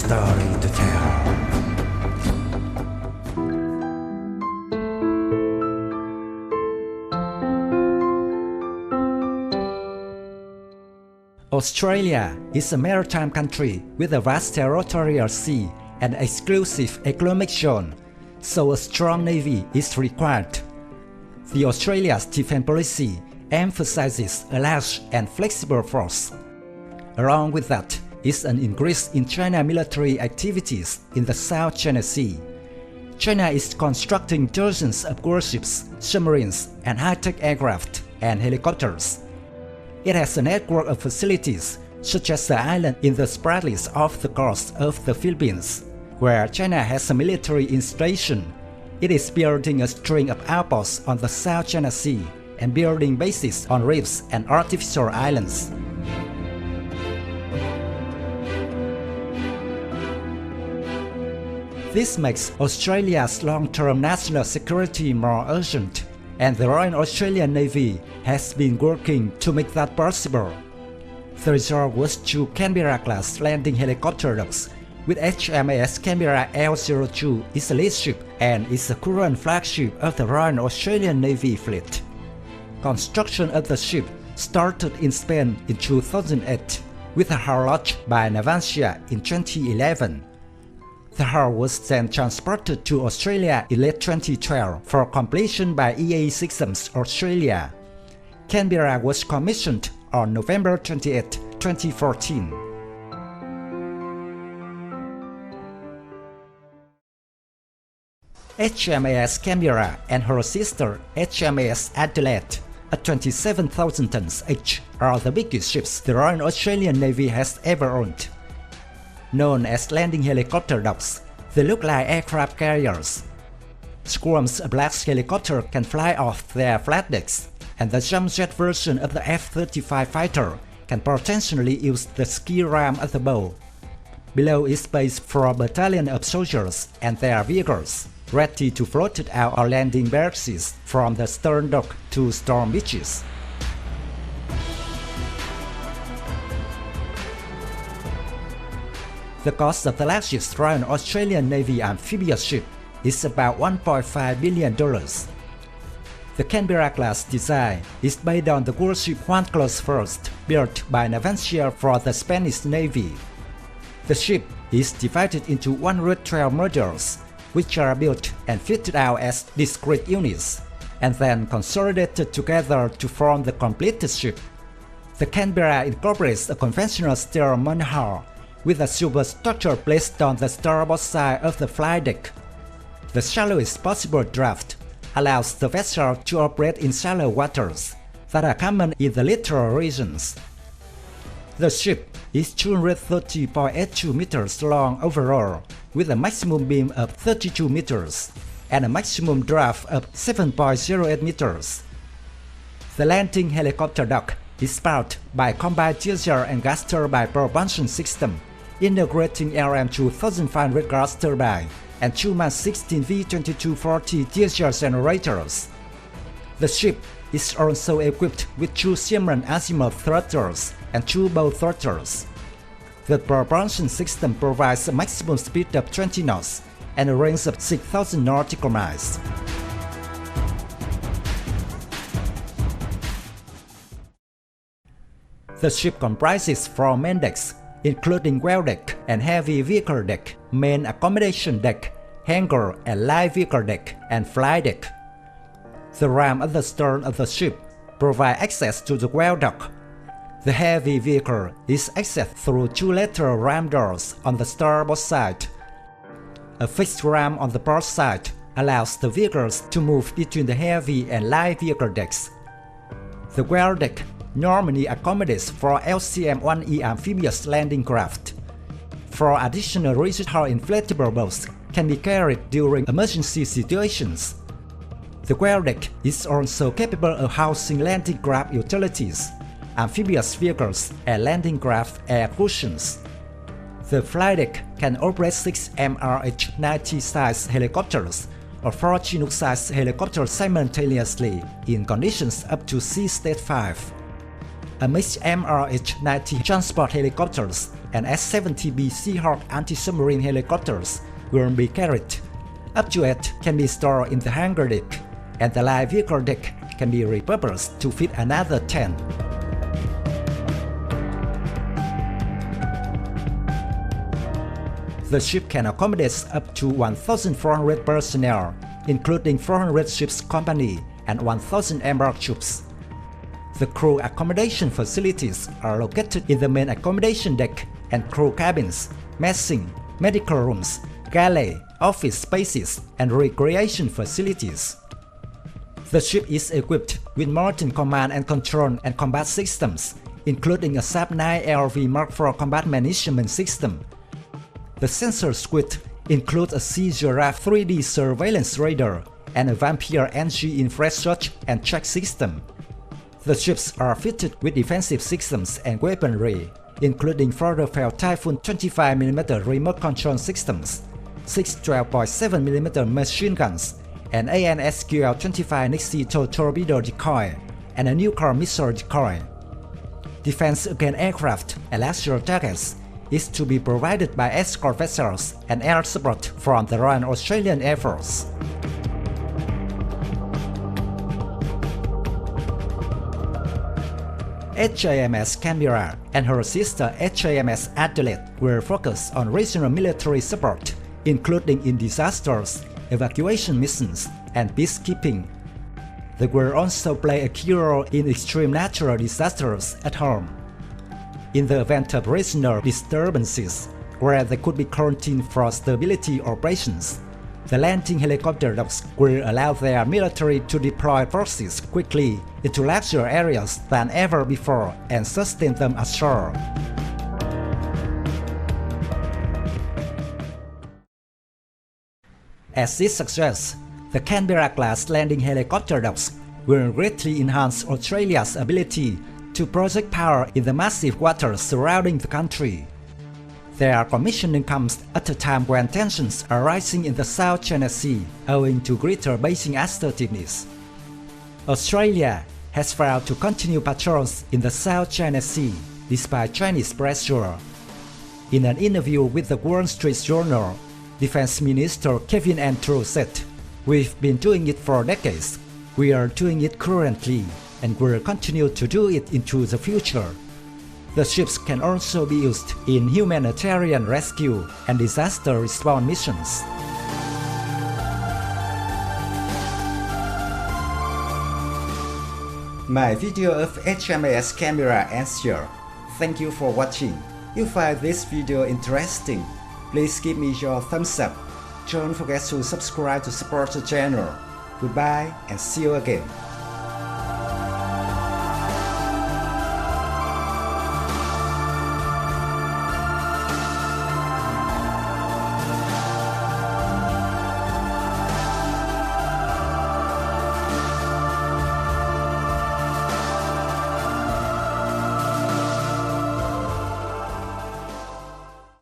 story to tell. Australia is a maritime country with a vast territorial sea and exclusive economic zone, so a strong navy is required. The Australia's defense policy emphasizes a large and flexible force. Along with that is an increase in China military activities in the South China Sea. China is constructing dozens of warships, submarines, and high-tech aircraft and helicopters. It has a network of facilities, such as the island in the Spratleys off the coast of the Philippines, where China has a military installation. It is building a string of outposts on the South China Sea and building bases on reefs and artificial islands. This makes Australia's long-term national security more urgent, and the Royal Australian Navy has been working to make that possible. The result was two Canberra-class landing helicopter docks, with HMAS Canberra L02 is the lead ship and is the current flagship of the Royal Australian Navy fleet. Construction of the ship started in Spain in 2008, with a hull launched by Navantia in 2011. The hull was then transported to Australia in late 2012 for completion by EA Systems Australia. Canberra was commissioned on November 28, 2014. HMAS Canberra and her sister HMAS Adelaide, at 27,000 tons each, are the biggest ships the Royal Australian Navy has ever owned. Known as landing helicopter docks, they look like aircraft carriers. Squadrons of large helicopters can fly off their flat decks, and the jump jet version of the F-35 fighter can potentially use the ski ramp of the bow. Below is space for a battalion of soldiers and their vehicles, ready to float out or landing barracks from the stern dock to storm beaches. The cost of the largest Royal Australian Navy amphibious ship is about $1.5 billion. The Canberra-class design is based on the warship Juan Carlos I, built by Navantia for the Spanish Navy. The ship is divided into 112 modules, which are built and fitted out as discrete units, and then consolidated together to form the completed ship. The Canberra incorporates a conventional steel monohull with a superstructure placed on the starboard side of the flight deck. The shallowest possible draft allows the vessel to operate in shallow waters that are common in the littoral regions. The ship is 230.82 meters long overall, with a maximum beam of 32 meters and a maximum draft of 7.08 meters. The landing helicopter dock is powered by combined diesel and gas turbine propulsion system, integrating LM2500 gas turbine and HMAS 16 V2240 diesel generators. The ship is also equipped with two Siemens azimuth throttles and two bow throttles. The propulsion system provides a maximum speed of 20 knots and a range of 6,000 nautical miles. The ship comprises 4 main decks, including well deck and heavy vehicle deck, main accommodation deck, hangar and light vehicle deck, and flight deck. The ramp at the stern of the ship provides access to the well dock. The heavy vehicle is accessed through 2 lateral ramp doors on the starboard side. A fixed ramp on the port side allows the vehicles to move between the heavy and light vehicle decks. The well deck normally accommodates for LCM-1E amphibious landing craft. 4 additional rigid hull inflatable boats can be carried during emergency situations. The well deck is also capable of housing landing craft utilities, amphibious vehicles, and landing craft air cushions. The flight deck can operate 6 MRH-90 size helicopters or 4 Chinook size helicopters simultaneously in conditions up to Sea State 5. A mixed MRH-90 transport helicopters and S-70B Seahawk anti-submarine helicopters will be carried. Up to 8 can be stored in the hangar deck, and the light vehicle deck can be repurposed to fit another 10. The ship can accommodate up to 1,400 personnel, including 400 ship's company and 1,000 embark troops. The crew accommodation facilities are located in the main accommodation deck and crew cabins, messing, medical rooms, galley, office spaces, and recreation facilities. The ship is equipped with modern command and control and combat systems, including a SAP-9 LV Mark IV combat management system. The sensor suite includes a Sea Giraffe 3D surveillance radar and a Navantia NG infrastructure and track system. The ships are fitted with defensive systems and weaponry, including Fell Typhoon 25mm remote control systems, 6 12.7mm machine guns, an ANSQL 25 Nixie torpedo decoy, and a nuclear missile decoy. Defense against aircraft and laser targets is to be provided by escort vessels and air support from the Royal Australian Air Force. HMAS Canberra and her sister HMAS Adelaide will focus on regional military support, including in disasters, evacuation missions, and peacekeeping. They will also play a key role in extreme natural disasters at home. In the event of regional disturbances, where they could be quarantined for stability operations, the landing helicopter docks will allow their military to deploy forces quickly into larger areas than ever before and sustain them ashore. As it suggests, the Canberra-class landing helicopter docks will greatly enhance Australia's ability to project power in the massive waters surrounding the country. Their commissioning comes at a time when tensions are rising in the South China Sea owing to greater Beijing assertiveness. Australia has vowed to continue patrols in the South China Sea despite Chinese pressure. In an interview with the Wall Street Journal, Defense Minister Kevin Andrews said, "We've been doing it for decades. We are doing it currently and will continue to do it into the future." The ships can also be used in humanitarian rescue and disaster response missions. My video of HMAS Canberra ends here. Thank you for watching. If you find this video interesting, please give me your thumbs up. Don't forget to subscribe to support the channel. Goodbye and see you again.